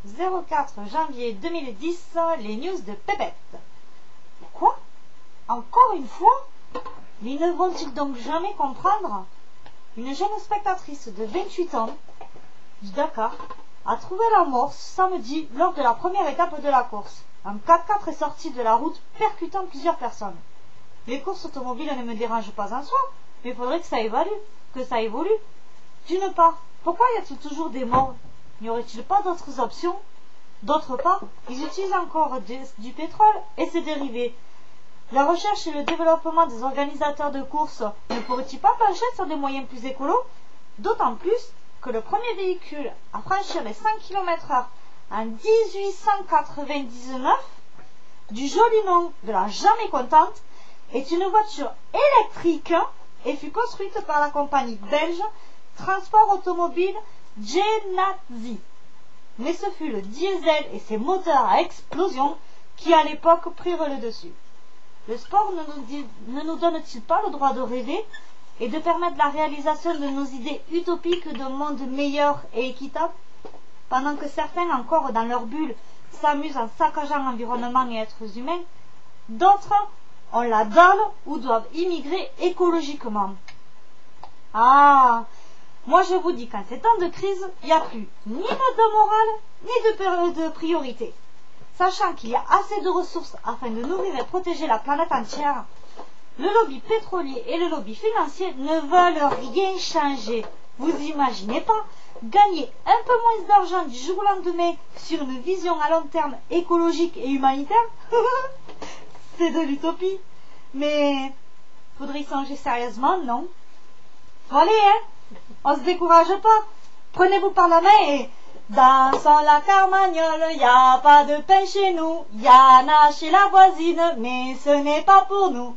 04 janvier 2010, les news de Pépette. Quoi? Encore une fois? Mais ne vont-ils donc jamais comprendre? Une jeune spectatrice de 28 ans du Dakar a trouvé la mort samedi lors de la première étape de la course. Un 4x4 est sorti de la route percutant plusieurs personnes. Les courses automobiles ne me dérangent pas en soi, mais il faudrait que ça évolue. D'une part, pourquoi y a-t-il toujours des morts? N'y aurait-il pas d'autres options? D'autre part, ils utilisent encore du pétrole et ses dérivés. La recherche et le développement des organisateurs de courses ne pourraient-ils pas pencher sur des moyens plus écolos? D'autant plus que le premier véhicule à franchir les 5 km/h en 1899, du joli nom de la jamais contente, est une voiture électrique et fut construite par la compagnie belge Transport Automobile Genadzi. Mais ce fut le diesel et ses moteurs à explosion qui à l'époque prirent le dessus. Le sport ne nous donne-t-il pas le droit de rêver et de permettre la réalisation de nos idées utopiques d'un monde meilleur et équitable? Pendant que certains, encore dans leur bulle, s'amusent en saccageant l'environnement et êtres humains, d'autres ont la dalle ou doivent immigrer écologiquement. Ah, moi je vous dis qu'en ces temps de crise, il n'y a plus ni de morale, ni de priorité. Sachant qu'il y a assez de ressources afin de nourrir et protéger la planète entière, le lobby pétrolier et le lobby financier ne veulent rien changer. Vous imaginez pas gagner un peu moins d'argent du jour au lendemain sur une vision à long terme écologique et humanitaire? C'est de l'utopie. Mais faudrait y songer sérieusement, non? Bon, allez, hein, on se décourage pas. Prenez-vous par la main et dansons la carmagnole. Y a pas de pain chez nous, y en a chez la voisine, mais ce n'est pas pour nous.